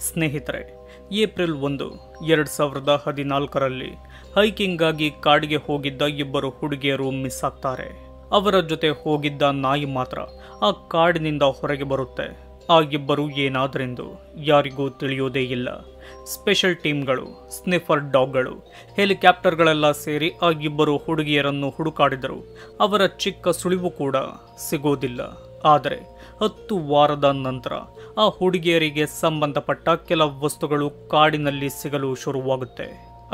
ಸ್ನೇಹಿತರೆ, ಏಪ್ರಿಲ್ 1, 2014ರಲ್ಲಿ ಹೈಕಿಂಗ್ಗಾಗಿ ಕಾಡಿಗೆ ಹೋಗಿದ್ದ ಇಬ್ಬರು ಹುಡುಗಿಯರು ಮಿಸ್ ಆಗ್ತಾರೆ. ಅವರ ಜೊತೆ ಹೋಗಿದ್ದ ನಾಯಿ ಮಾತ್ರ ಆ ಕಾಡಿನಿಂದ ಹೊರಗೆ ಬರುತ್ತೆ. ಆ ಇಬ್ಬರು ಏನಾದರೆಂದು ಯಾರಿಗೂ ತಿಳಿಯೋದೇ ಇಲ್ಲ. ಸ್ಪೆಷಲ್ ಟೀಮ್ಗಳು, ಸ್ನಿಫರ್ ಡಾಗ್ಗಳು, ಹೆಲಿಕಾಪ್ಟರ್ಗಳೆಲ್ಲ ಸೇರಿ ಆ ಇಬ್ಬರು ಹುಡುಗಿಯರನ್ನು ಹುಡುಕಾಡಿದರು. ಅವರ ಚಿಕ್ಕ ಸುಳಿವು ಕೂಡ ಸಿಗೋದಿಲ್ಲ. ಆದರೆ 10 ವಾರದ ನಂತರ ಆ ಹುಡುಗಿಯರಿಗೆ ಸಂಬಂಧಪಟ್ಟ ಕೆಲ ವಸ್ತುಗಳು ಕಾಡಿನಲ್ಲಿ ಸಿಗಲು ಶುರುವಾಗುತ್ತೆ.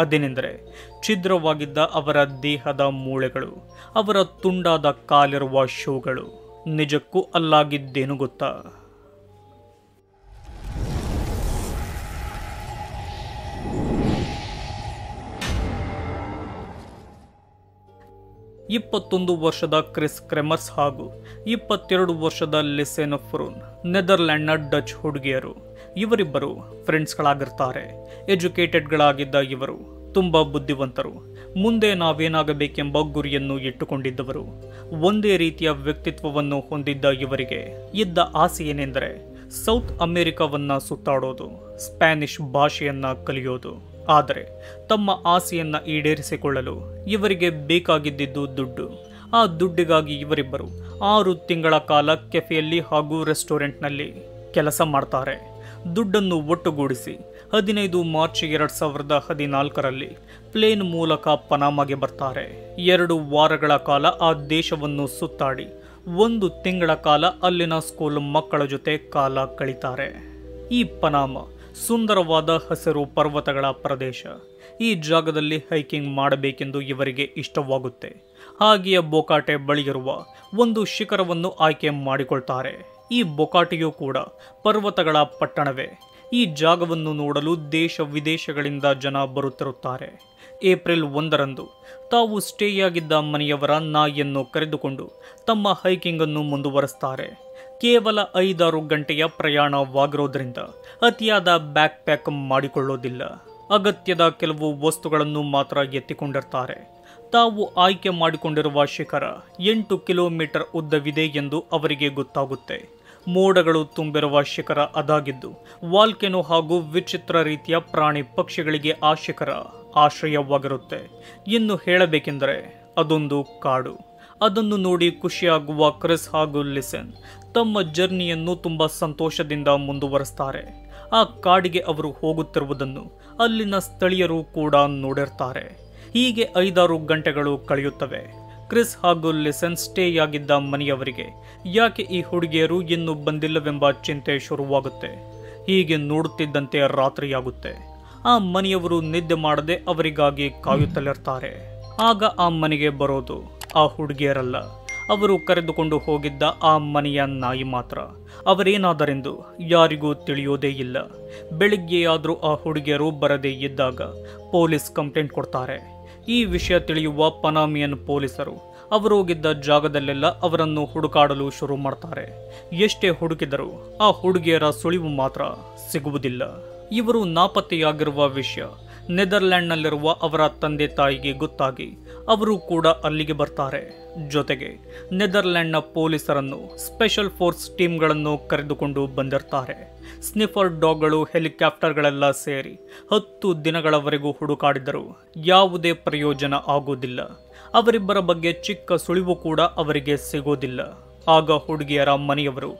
ಅದೇನೆಂದರೆ ಛಿದ್ರವಾಗಿದ್ದ ಅವರ ದೇಹದ ಮೂಳೆಗಳು, ಅವರ ತುಂಡಾದ ಕಾಲಿರುವ ಶೂಗಳು. ನಿಜಕ್ಕೂ ಅಲ್ಲಾಗಿದ್ದೇನು ಗೊತ್ತಾ? 21 ವರ್ಷದ ಕ್ರಿಸ್ ಕ್ರೆಮರ್ಸ್ ಹಾಗೂ 22 ವರ್ಷದ ಲಿಸೆನ್ ಫ್ರೂನ್ ನೆದರ್ಲ್ಯಾಂಡ್ನ ಡಚ್ ಹುಡುಗಿಯರು. ಇವರಿಬ್ಬರು ಫ್ರೆಂಡ್ಸ್ಗಳಾಗಿರ್ತಾರೆ. ಎಜುಕೇಟೆಡ್ಗಳಾಗಿದ್ದ ಇವರು ತುಂಬ ಬುದ್ಧಿವಂತರು. ಮುಂದೆ ನಾವೇನಾಗಬೇಕೆಂಬ ಗುರಿಯನ್ನು ಇಟ್ಟುಕೊಂಡಿದ್ದವರು. ಒಂದೇ ರೀತಿಯ ವ್ಯಕ್ತಿತ್ವವನ್ನು ಹೊಂದಿದ್ದ ಇವರಿಗೆ ಇದ್ದ ಆಸೆ ಏನೆಂದರೆ ಸೌತ್ ಅಮೆರಿಕವನ್ನ ಸುತ್ತಾಡೋದು, ಸ್ಪ್ಯಾನಿಷ್ ಭಾಷೆಯನ್ನ ಕಲಿಯೋದು. ಆದರೆ ತಮ್ಮ ಆಸೆಯನ್ನ ಈಡೇರಿಸಿಕೊಳ್ಳಲು ಇವರಿಗೆ ಬೇಕಾಗಿದ್ದಿದ್ದು ದುಡ್ಡು. ಆ ದುಡ್ಡಿಗಾಗಿ ಇವರಿಬ್ಬರು 6 ತಿಂಗಳ ಕಾಲ ಕೆಫೆಯಲ್ಲಿ ಹಾಗೂ ರೆಸ್ಟೋರೆಂಟ್ನಲ್ಲಿ ಕೆಲಸ ಮಾಡ್ತಾರೆ. ದುಡ್ಡನ್ನು ಒಟ್ಟುಗೂಡಿಸಿ 15 ಮಾರ್ಚ್ 2014ರಲ್ಲಿ ಪ್ಲೇನ್ ಮೂಲಕ ಪನಾಮಾಗೆ ಬರ್ತಾರೆ. 2 ವಾರಗಳ ಕಾಲ ಆ ದೇಶವನ್ನು ಸುತ್ತಾಡಿ 1 ತಿಂಗಳ ಕಾಲ ಅಲ್ಲಿನ ಸ್ಕೂಲ್ ಮಕ್ಕಳ ಜೊತೆ ಕಾಲ ಕಳೀತಾರೆ. ಈ ಪನಾಮ ಸುಂದರವಾದ ಹಸಿರು ಪರ್ವತಗಳ ಪ್ರದೇಶ. ಈ ಜಾಗದಲ್ಲಿ ಹೈಕಿಂಗ್ ಮಾಡಬೇಕೆಂದು ಇವರಿಗೆ ಇಷ್ಟವಾಗುತ್ತೆ. ಹಾಗೆಯೇ ಬೊಕಾಟೆ ಬಳಿಯಿರುವ ಒಂದು ಶಿಖರವನ್ನು ಆಯ್ಕೆ ಮಾಡಿಕೊಳ್ತಾರೆ. ಈ ಬೊಕಾಟೆಯೂ ಕೂಡ ಪರ್ವತಗಳ ಪಟ್ಟಣವೇ. ಈ ಜಾಗವನ್ನು ನೋಡಲು ದೇಶ ವಿದೇಶಗಳಿಂದ ಜನ ಬರುತ್ತಿರುತ್ತಾರೆ. ಏಪ್ರಿಲ್ 1ರಂದು ತಾವು ಸ್ಟೇಯಾಗಿದ್ದ ಮನೆಯವರ ನಾಯಿಯನ್ನು ಕರೆದುಕೊಂಡು ತಮ್ಮ ಹೈಕಿಂಗ್ ಅನ್ನು ಮುಂದುವರೆಸ್ತಾರೆ. ಕೇವಲ 5-6 ಗಂಟೆಯ ಪ್ರಯಾಣವಾಗಿರೋದ್ರಿಂದ ಅತಿಯಾದ ಬ್ಯಾಕ್ ಪ್ಯಾಕ್ ಮಾಡಿಕೊಳ್ಳೋದಿಲ್ಲ. ಅಗತ್ಯದ ಕೆಲವು ವಸ್ತುಗಳನ್ನು ಮಾತ್ರ ಎತ್ತಿಕೊಂಡಿರ್ತಾರೆ. ತಾವು ಆಯ್ಕೆ ಮಾಡಿಕೊಂಡಿರುವ ಶಿಖರ 8 ಕಿಲೋಮೀಟರ್ ಉದ್ದವಿದೆ ಎಂದು ಅವರಿಗೆ ಗೊತ್ತಾಗುತ್ತೆ. ಮೋಡಗಳು ತುಂಬಿರುವ ಶಿಖರ ಅದಾಗಿದ್ದು ವಾಲ್ಕೆನೋ ಹಾಗೂ ವಿಚಿತ್ರ ರೀತಿಯ ಪ್ರಾಣಿ ಪಕ್ಷಿಗಳಿಗೆ ಆ ಶಿಖರ ಆಶ್ರಯವಾಗಿರುತ್ತೆ. ಇನ್ನು ಹೇಳಬೇಕೆಂದರೆ ಅದೊಂದು ಕಾಡು. ಅದನ್ನು ನೋಡಿ ಖುಷಿಯಾಗುವ ಕ್ರಿಸ್ ಹಾಗೂ ಲಿಸೆನ್ ತಮ್ಮ ಜರ್ನಿಯನ್ನು ತುಂಬಾ ಸಂತೋಷದಿಂದ ಮುಂದುವರೆಸ್ತಾರೆ. ಆ ಕಾಡಿಗೆ ಅವರು ಹೋಗುತ್ತಿರುವುದನ್ನು ಅಲ್ಲಿನ ಸ್ಥಳೀಯರು ಕೂಡ ನೋಡಿರ್ತಾರೆ. ಹೀಗೆ 5-6 ಗಂಟೆಗಳು ಕಳೆಯುತ್ತವೆ. ಕ್ರಿಸ್ ಹಾಗೂ ಲಿಸೆನ್ ಸ್ಟೇಯಾಗಿದ್ದ ಮನೆಯವರಿಗೆ ಯಾಕೆ ಈ ಹುಡುಗಿಯರು ಇನ್ನೂ ಬಂದಿಲ್ಲವೆಂಬ ಚಿಂತೆ ಶುರುವಾಗುತ್ತೆ. ಹೀಗೆ ನೋಡುತ್ತಿದ್ದಂತೆ ರಾತ್ರಿಯಾಗುತ್ತೆ. ಆ ಮನೆಯವರು ನಿದ್ದೆ ಮಾಡದೆ ಅವರಿಗಾಗಿ ಕಾಯುತ್ತಲಿರ್ತಾರೆ. ಆಗ ಆ ಮನೆಗೆ ಬರೋದು ಆ ಹುಡುಗಿಯರಲ್ಲ, ಅವರು ಕರೆದುಕೊಂಡು ಹೋಗಿದ್ದ ಆ ಮನೆಯ ನಾಯಿ ಮಾತ್ರ. ಅವರೇನಾದರೆಂದು ಯಾರಿಗೂ ತಿಳಿಯೋದೇ ಇಲ್ಲ. ಬೆಳಿಗ್ಗೆಯಾದರೂ ಆ ಹುಡುಗಿಯರು ಬರದೇ ಇದ್ದಾಗ ಪೊಲೀಸ್ ಕಂಪ್ಲೇಂಟ್ ಕೊಡ್ತಾರೆ. ಈ ವಿಷಯ ತಿಳಿಯುವ ಪನಾಮಿಯನ್ ಪೊಲೀಸರು ಅವರೋಗಿದ್ದ ಜಾಗದಲ್ಲೆಲ್ಲ ಅವರನ್ನು ಹುಡುಕಾಡಲು ಶುರು ಮಾಡ್ತಾರೆ. ಎಷ್ಟೇ ಹುಡುಕಿದರೂ ಆ ಹುಡುಗಿಯರ ಸುಳಿವು ಮಾತ್ರ ಸಿಗುವುದಿಲ್ಲ. ಇವರು ನಾಪತ್ತೆಯಾಗಿರುವ ವಿಷಯ ನೆದರ್ಲ್ಯಾಂಡ್ನಲ್ಲಿರುವ ಅವರ ತಂದೆ ತಾಯಿಗೆ ಗೊತ್ತಾಗಿ ಅವರು ಕೂಡ ಅಲ್ಲಿಗೆ ಬರ್ತಾರೆ. ಜೊತೆಗೆ ನೆದರ್ಲ್ಯಾಂಡ್ನ ಪೊಲೀಸರನ್ನು, ಸ್ಪೆಷಲ್ ಫೋರ್ಸ್ ಟೀಮ್ಗಳನ್ನು ಕರೆದುಕೊಂಡು ಬಂದಿರ್ತಾರೆ. ಸ್ನಿಫರ್ ಡಾಗ್ಗಳು, ಹೆಲಿಕಾಪ್ಟರ್ಗಳೆಲ್ಲ ಸೇರಿ 10 ದಿನಗಳವರೆಗೂ ಹುಡುಕಾಡಿದರೂ ಯಾವುದೇ ಪ್ರಯೋಜನ ಆಗೋದಿಲ್ಲ. ಅವರಿಬ್ಬರ ಬಗ್ಗೆ ಚಿಕ್ಕ ಸುಳಿವು ಕೂಡ ಅವರಿಗೆ ಸಿಗೋದಿಲ್ಲ. ಆಗ ಹುಡುಗಿಯರ ಮನೆಯವರು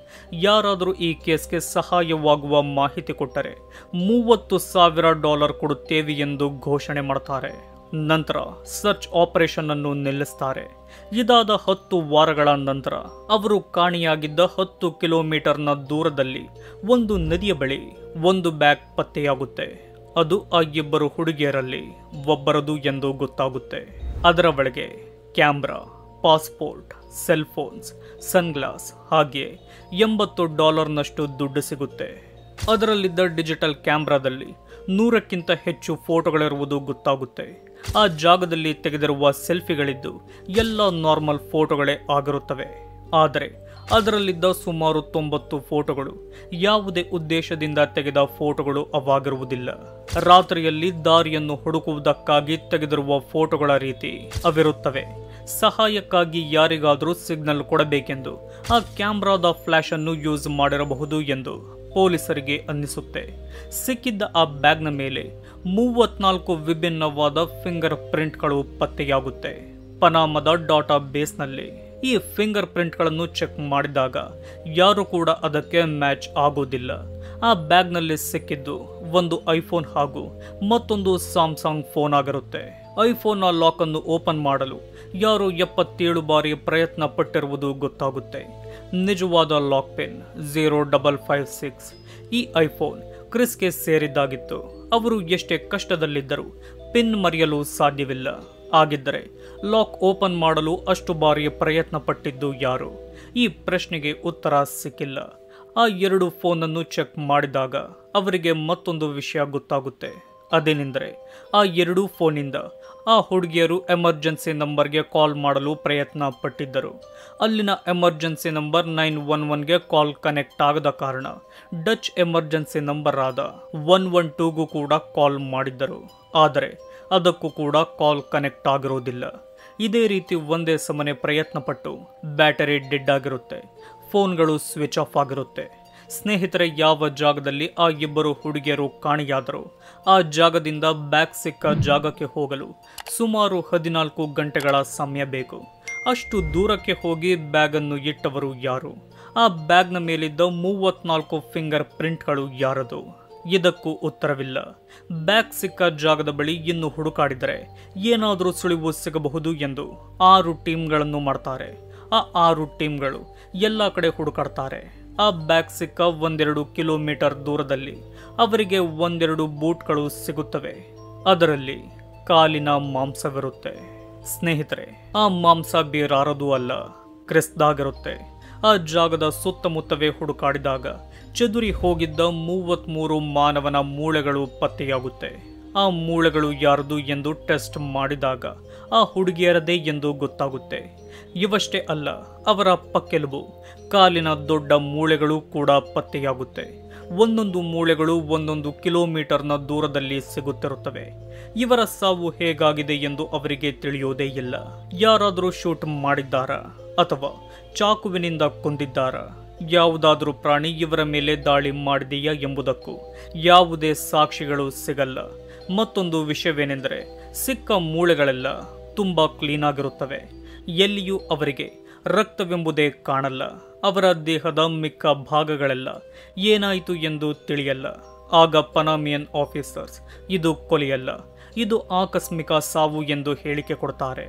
ಯಾರಾದರೂ ಈ ಕೇಸ್ಗೆ ಸಹಾಯವಾಗುವ ಮಾಹಿತಿ ಕೊಟ್ಟರೆ $30,000 ಕೊಡುತ್ತೇವೆ ಎಂದು ಘೋಷಣೆ ಮಾಡ್ತಾರೆ. ನಂತರ ಸರ್ಚ್ ಆಪರೇಷನ್ ಅನ್ನು ನಿಲ್ಲಿಸ್ತಾರೆ. ಇದಾದ 10 ವಾರಗಳ ನಂತರ ಅವರು ಕಾಣೆಯಾಗಿದ್ದ 10 ಕಿಲೋಮೀಟರ್ನ ದೂರದಲ್ಲಿ ಒಂದು ನದಿಯ ಬಳಿ ಒಂದು ಬ್ಯಾಗ್ ಪತ್ತೆಯಾಗುತ್ತೆ. ಅದು ಆ ಇಬ್ಬರು ಹುಡುಗಿಯರಲ್ಲಿ ಒಬ್ಬರದು ಎಂದು ಗೊತ್ತಾಗುತ್ತೆ. ಅದರ ಒಳಗೆ camera, passport, cell phones, sunglass ಹಾಗೆಯೇ $80ನಷ್ಟು ದುಡ್ಡು ಸಿಗುತ್ತೆ. ಅದರಲ್ಲಿದ್ದ ಡಿಜಿಟಲ್ ಕ್ಯಾಮ್ರಾದಲ್ಲಿ 100ಕ್ಕಿಂತ ಹೆಚ್ಚು ಫೋಟೋಗಳಿರುವುದು ಗೊತ್ತಾಗುತ್ತೆ. ಆ ಜಾಗದಲ್ಲಿ ತೆಗೆದಿರುವ ಸೆಲ್ಫಿಗಳಿದ್ದು ಎಲ್ಲ ನಾರ್ಮಲ್ ಫೋಟೋಗಳೇ ಆಗಿರುತ್ತವೆ. ಆದರೆ ಅದರಲ್ಲಿದ್ದ ಸುಮಾರು 90 ಫೋಟೋಗಳು ಯಾವುದೇ ಉದ್ದೇಶದಿಂದ ತೆಗೆದ ಫೋಟೋಗಳು ಅವಾಗಿರುವುದಿಲ್ಲ. ರಾತ್ರಿಯಲ್ಲಿ ದಾರಿಯನ್ನು ಹುಡುಕುವುದಕ್ಕಾಗಿ ತೆಗೆದಿರುವ ಫೋಟೋಗಳ ರೀತಿ ಅವಿರುತ್ತವೆ. ಸಹಾಯಕ್ಕಾಗಿ ಯಾರಿಗಾದರೂ ಸಿಗ್ನಲ್ ಕೊಡಬೇಕೆಂದು ಆ ಕ್ಯಾಮ್ರಾದ ಫ್ಲಾಶ್ ಅನ್ನು ಯೂಸ್ ಮಾಡಿರಬಹುದು ಎಂದು ಪೊಲೀಸರಿಗೆ ಅನ್ನಿಸುತ್ತೆ. ಸಿಕ್ಕಿದ್ದ ಆ ಬ್ಯಾಗ್ನ ಮೇಲೆ 34 ವಿಭಿನ್ನವಾದ ಫಿಂಗರ್ ಪ್ರಿಂಟ್ಗಳು ಪತ್ತೆಯಾಗುತ್ತೆ. ಪನಾಮದ ಡಾಟಾ ಬೇಸ್ನಲ್ಲಿ ಈ ಫಿಂಗರ್ ಪ್ರಿಂಟ್ಗಳನ್ನು ಚೆಕ್ ಮಾಡಿದಾಗ ಯಾರು ಕೂಡ ಅದಕ್ಕೆ ಮ್ಯಾಚ್ ಆಗೋದಿಲ್ಲ. ಆ ಬ್ಯಾಗ್ನಲ್ಲಿ ಸಿಕ್ಕಿದ್ದು ಒಂದು ಐಫೋನ್ ಹಾಗೂ ಮತ್ತೊಂದು ಸ್ಯಾಮ್ಸಂಗ್ ಫೋನ್ ಆಗಿರುತ್ತೆ. ಐಫೋನ್ನ ಲಾಕ್ ಅನ್ನು ಓಪನ್ ಮಾಡಲು ಯಾರು 77 ಬಾರಿ ಪ್ರಯತ್ನ ಪಟ್ಟಿರುವುದು ಗೊತ್ತಾಗುತ್ತೆ. ನಿಜವಾದ ಲಾಕ್ ಪಿನ್ 0556. ಈ ಐಫೋನ್ ಕ್ರಿಸ್ಗೆ ಸೇರಿದ್ದಾಗಿತ್ತು. ಅವರು ಎಷ್ಟೇ ಕಷ್ಟದಲ್ಲಿದ್ದರೂ ಪಿನ್ ಮರೆಯಲು ಸಾಧ್ಯವಿಲ್ಲ. ಆಗಿದ್ದರೆ ಲಾಕ್ ಓಪನ್ ಮಾಡಲು ಅಷ್ಟು ಬಾರಿ ಪ್ರಯತ್ನ ಪಟ್ಟಿದ್ದು ಯಾರು? ಈ ಪ್ರಶ್ನೆಗೆ ಉತ್ತರ ಸಿಕ್ಕಿಲ್ಲ. ಆ 2 ಫೋನನ್ನು ಚೆಕ್ ಮಾಡಿದಾಗ ಅವರಿಗೆ ಮತ್ತೊಂದು ವಿಷಯ ಗೊತ್ತಾಗುತ್ತೆ. ಅದೇನೆಂದರೆ ಆ 2 ಫೋನಿಂದ ಆ ಹುಡುಗಿಯರು ಎಮರ್ಜೆನ್ಸಿ ನಂಬರ್ಗೆ ಕಾಲ್ ಮಾಡಲು ಪ್ರಯತ್ನ ಪಟ್ಟಿದ್ದರು. ಅಲ್ಲಿನ ಎಮರ್ಜೆನ್ಸಿ ನಂಬರ್ 911ಗೆ ಕಾಲ್ ಕನೆಕ್ಟ್ ಆಗದ ಕಾರಣ ಡಚ್ ಎಮರ್ಜೆನ್ಸಿ ನಂಬರ್ ಆದ 112ಗೂ ಕೂಡ ಕಾಲ್ ಮಾಡಿದ್ದರು. ಆದರೆ ಅದಕ್ಕೂ ಕೂಡ ಕಾಲ್ ಕನೆಕ್ಟ್ ಆಗಿರೋದಿಲ್ಲ. ಇದೇ ರೀತಿ ಒಂದೇ ಸಮನೆ ಪ್ರಯತ್ನ ಪಟ್ಟು ಬ್ಯಾಟರಿ ಡೆಡ್ ಆಗಿರುತ್ತೆ. ಫೋನ್ಗಳು ಸ್ವಿಚ್ ಆಫ್ ಆಗಿರುತ್ತೆ. ಸ್ನೇಹಿತರೆ, ಯಾವ ಜಾಗದಲ್ಲಿ ಆ 2 ಹುಡುಗಿಯರು ಕಾಣೆಯಾದರು ಆ ಜಾಗದಿಂದ ಬ್ಯಾಗ್ ಸಿಕ್ಕ ಜಾಗಕ್ಕೆ ಹೋಗಲು ಸುಮಾರು 14 ಗಂಟೆಗಳ ಸಮಯ ಬೇಕು. ಅಷ್ಟು ದೂರಕ್ಕೆ ಹೋಗಿ ಬ್ಯಾಗ್ ಅನ್ನು ಇಟ್ಟವರು ಯಾರು? ಆ ಬ್ಯಾಗ್ನ ಮೇಲಿದ್ದ 34 ಫಿಂಗರ್ ಪ್ರಿಂಟ್ಗಳು ಯಾರದು? ಇದಕ್ಕೂ ಉತ್ತರವಿಲ್ಲ. ಬ್ಯಾಗ್ ಸಿಕ್ಕ ಜಾಗದ ಬಳಿ ಇನ್ನು ಹುಡುಕಾಡಿದರೆ ಏನಾದರೂ ಸುಳಿವು ಸಿಗಬಹುದು ಎಂದು 6 ಟೀಮ್ಗಳನ್ನು ಮಾಡ್ತಾರೆ. ಆ 6 ಟೀಮ್ಗಳು ಎಲ್ಲ ಕಡೆ ಹುಡುಕಾಡ್ತಾರೆ. ಆ ಬ್ಯಾಗ್ ಸಿಕ್ಕ 1-2 ಕಿಲೋಮೀಟರ್ ದೂರದಲ್ಲಿ ಅವರಿಗೆ 1-2 ಬೂಟ್ಗಳು ಸಿಗುತ್ತವೆ. ಅದರಲ್ಲಿ ಕಾಲಿನ ಮಾಂಸವಿರುತ್ತೆ. ಸ್ನೇಹಿತರೆ, ಆ ಮಾಂಸ ಬೇರಾರದೂ ಅಲ್ಲ, ಕ್ರಿಸ್ದಾಗಿರುತ್ತೆ. ಆ ಜಾಗದ ಸುತ್ತಮುತ್ತವೇ ಹುಡುಕಾಡಿದಾಗ ಚದುರಿ ಹೋಗಿದ್ದ 33 ಮಾನವನ ಮೂಳೆಗಳು ಪತ್ತೆಯಾಗುತ್ತೆ. ಆ ಮೂಳೆಗಳು ಯಾರದು ಎಂದು ಟೆಸ್ಟ್ ಮಾಡಿದಾಗ ಆ ಹುಡುಗಿಯರದೇ ಎಂದು ಗೊತ್ತಾಗುತ್ತೆ. ಇವಷ್ಟೇ ಅಲ್ಲ, ಅವರ ಪಕ್ಕೆಲುಬು, ಕಾಲಿನ ದೊಡ್ಡ ಮೂಳೆಗಳು ಕೂಡ ಪತ್ತೆಯಾಗುತ್ತೆ. ಒಂದೊಂದು ಮೂಳೆಗಳು 1 ಕಿಲೋಮೀಟರ್ನ ದೂರದಲ್ಲಿ ಸಿಗುತ್ತಿರುತ್ತವೆ. ಇವರ ಸಾವು ಹೇಗಾಗಿದೆ ಎಂದು ಅವರಿಗೆ ತಿಳಿಯೋದೇ ಇಲ್ಲ. ಯಾರಾದರೂ ಶೂಟ್ ಮಾಡಿದ್ದಾರಾ ಅಥವಾ ಚಾಕುವಿನಿಂದ ಕೊಂದಿದ್ದಾರಾ? ಯಾವುದಾದರೂ ಪ್ರಾಣಿ ಇವರ ಮೇಲೆ ದಾಳಿ ಮಾಡಿದೆಯಾ ಎಂಬುದಕ್ಕೂ ಯಾವುದೇ ಸಾಕ್ಷಿಗಳು ಸಿಗಲ್ಲ. ಮತ್ತೊಂದು ವಿಷಯವೇನೆಂದರೆ ಸಿಕ್ಕ ಮೂಳೆಗಳೆಲ್ಲ ತುಂಬಾ ಕ್ಲೀನ್ ಆಗಿರುತ್ತವೆ. ಎಲ್ಲಿಯೂ ಅವರಿಗೆ ರಕ್ತವೆಂಬುದೇ ಕಾಣಲ್ಲ. ಅವರ ದೇಹದ ಮಿಕ್ಕ ಭಾಗಗಳೆಲ್ಲ ಏನಾಯಿತು ಎಂದು ತಿಳಿಯಲ್ಲ. ಆಗ ಪನಾಮಿಯನ್ ಆಫೀಸರ್ಸ್ ಇದು ಕೊಲೆಯಲ್ಲ, ಇದು ಆಕಸ್ಮಿಕ ಸಾವು ಎಂದು ಹೇಳಿಕೆ ಕೊಡ್ತಾರೆ.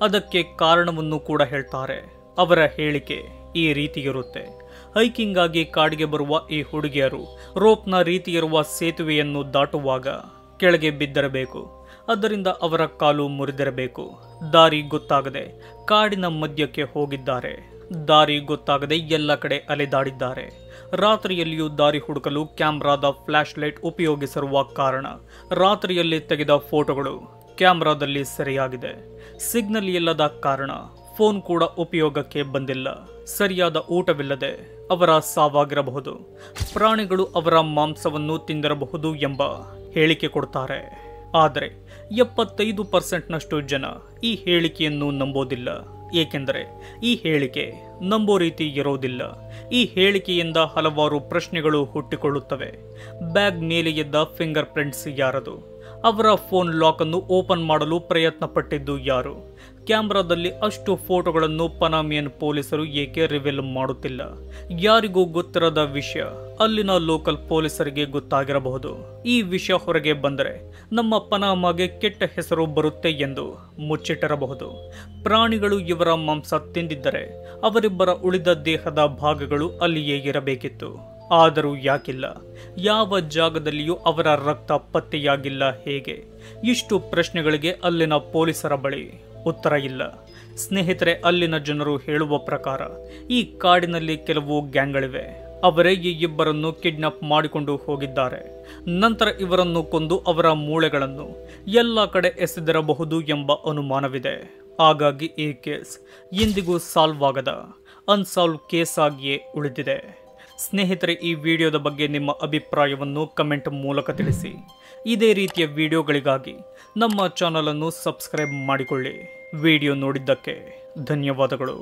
ಅದಕ್ಕೆ ಕಾರಣವನ್ನು ಕೂಡ ಹೇಳ್ತಾರೆ. ಅವರ ಹೇಳಿಕೆ ಈ ರೀತಿ ಇರುತ್ತೆ. ಹೈಕಿಂಗ್ ಆಗಿ ಕಾಡಿಗೆ ಬರುವ ಈ ಹುಡುಗಿಯರು ರೋಪ್ನ ರೀತಿ ಇರುವ ಸೇತುವೆಯನ್ನು ದಾಟುವಾಗ ಕೆಳಗೆ ಬಿದ್ದಿರಬೇಕು. ಅದರಿಂದ ಅವರ ಕಾಲು ಮುರಿದಿರಬೇಕು. ದಾರಿ ಗೊತ್ತಾಗದೆ ಕಾಡಿನ ಮಧ್ಯಕ್ಕೆ ಹೋಗಿದ್ದಾರೆ. ದಾರಿ ಗೊತ್ತಾಗದೆ ಎಲ್ಲ ಕಡೆ ಅಲೆದಾಡಿದ್ದಾರೆ. ರಾತ್ರಿಯಲ್ಲಿಯೂ ದಾರಿ ಹುಡುಕಲು ಕ್ಯಾಮ್ರಾದ ಫ್ಲಾಶ್ ಲೈಟ್ ಉಪಯೋಗಿಸಿರುವ ಕಾರಣ ರಾತ್ರಿಯಲ್ಲಿ ತೆಗೆದ ಫೋಟೋಗಳು ಕ್ಯಾಮ್ರಾದಲ್ಲಿ ಸೆರೆಯಾಗಿದೆ. ಸಿಗ್ನಲ್ ಇಲ್ಲದ ಕಾರಣ ಫೋನ್ ಕೂಡ ಉಪಯೋಗಕ್ಕೆ ಬಂದಿಲ್ಲ. ಸರಿಯಾದ ಊಟವಿಲ್ಲದೆ ಅವರ ಸಾವಾಗಿರಬಹುದು. ಪ್ರಾಣಿಗಳು ಅವರ ಮಾಂಸವನ್ನು ತಿಂದಿರಬಹುದು ಎಂಬ ಹೇಳಿಕೆ ಕೊಡ್ತಾರೆ. ಆದರೆ 75% ಜನ ಈ ಹೇಳಿಕೆಯನ್ನು ನಂಬೋದಿಲ್ಲ. ಏಕೆಂದರೆ ಈ ಹೇಳಿಕೆ ನಂಬೋ ರೀತಿ ಇರೋದಿಲ್ಲ. ಈ ಹೇಳಿಕೆಯಿಂದ ಹಲವಾರು ಪ್ರಶ್ನೆಗಳು ಹುಟ್ಟಿಕೊಳ್ಳುತ್ತವೆ. ಬ್ಯಾಗ್ ಮೇಲೆ ಎದ್ದ ಫಿಂಗರ್ ಪ್ರಿಂಟ್ಸ್ ಯಾರದು? ಅವರ ಫೋನ್ ಲಾಕ್ ಅನ್ನು ಓಪನ್ ಮಾಡಲು ಪ್ರಯತ್ನ ಪಟ್ಟಿದ್ದು ಯಾರು? ಕ್ಯಾಮ್ರಾದಲ್ಲಿ ಅಷ್ಟು ಫೋಟೋಗಳನ್ನು ಪನಾಮಿಯನ್ ಪೊಲೀಸರು ಏಕೆ ರಿವೀಲ್ ಮಾಡುತ್ತಿಲ್ಲ? ಯಾರಿಗೂ ಗೊತ್ತಿರದ ವಿಷಯ ಅಲ್ಲಿನ ಲೋಕಲ್ ಪೊಲೀಸರಿಗೆ ಗೊತ್ತಾಗಿರಬಹುದು. ಈ ವಿಷಯ ಹೊರಗೆ ಬಂದರೆ ನಮ್ಮ ಪನಾಮಾಗೆ ಕೆಟ್ಟ ಹೆಸರು ಬರುತ್ತೆ ಎಂದು ಮುಚ್ಚಿಟ್ಟಿರಬಹುದು. ಪ್ರಾಣಿಗಳು ಇವರ ಮಾಂಸ ತಿಂದಿದ್ದರೆ ಅವರಿಬ್ಬರ ಉಳಿದ ದೇಹದ ಭಾಗಗಳು ಅಲ್ಲಿಯೇ ಇರಬೇಕಿತ್ತು. ಆದರೂ ಯಾಕಿಲ್ಲ? ಯಾವ ಜಾಗದಲ್ಲಿಯೂ ಅವರ ರಕ್ತ ಪತ್ತೆಯಾಗಿಲ್ಲ. ಹೇಗೆ? ಇಷ್ಟು ಪ್ರಶ್ನೆಗಳಿಗೆ ಅಲ್ಲಿನ ಪೊಲೀಸರ ಬಳಿ ಉತ್ತರ ಇಲ್ಲ. ಸ್ನೇಹಿತರೆ, ಅಲ್ಲಿನ ಜನರು ಹೇಳುವ ಪ್ರಕಾರ ಈ ಕಾಡಿನಲ್ಲಿ ಕೆಲವು ಗ್ಯಾಂಗ್ಗಳಿವೆ. ಅವರೇ ಈ ಇಬ್ಬರನ್ನು ಕಿಡ್ನಾಪ್ ಮಾಡಿಕೊಂಡು ಹೋಗಿದ್ದಾರೆ. ನಂತರ ಇವರನ್ನು ಕೊಂದು ಅವರ ಮೂಳೆಗಳನ್ನು ಎಲ್ಲ ಕಡೆ ಎಸೆದಿರಬಹುದು ಎಂಬ ಅನುಮಾನವಿದೆ. ಹಾಗಾಗಿ ಈ ಕೇಸ್ ಇಂದಿಗೂ ಸಾಲ್ವ್ ಆಗದ ಅನ್ಸಾಲ್ವ್ ಕೇಸ್ ಆಗಿಯೇ ಉಳಿದಿದೆ. ಸ್ನೇಹಿತರೆ, ಈ ವಿಡಿಯೋದ ಬಗ್ಗೆ ನಿಮ್ಮ ಅಭಿಪ್ರಾಯವನ್ನು ಕಮೆಂಟ್ ಮೂಲಕ ತಿಳಿಸಿ. ಇದೇ ರೀತಿಯ ವಿಡಿಯೋಗಳಿಗಾಗಿ ನಮ್ಮ ಚಾನಲ್ ಅನ್ನು ಸಬ್ಸ್ಕ್ರೈಬ್ ಮಾಡಿಕೊಳ್ಳಿ. ವಿಡಿಯೋ ನೋಡಿದ್ದಕ್ಕೆ ಧನ್ಯವಾದಗಳು.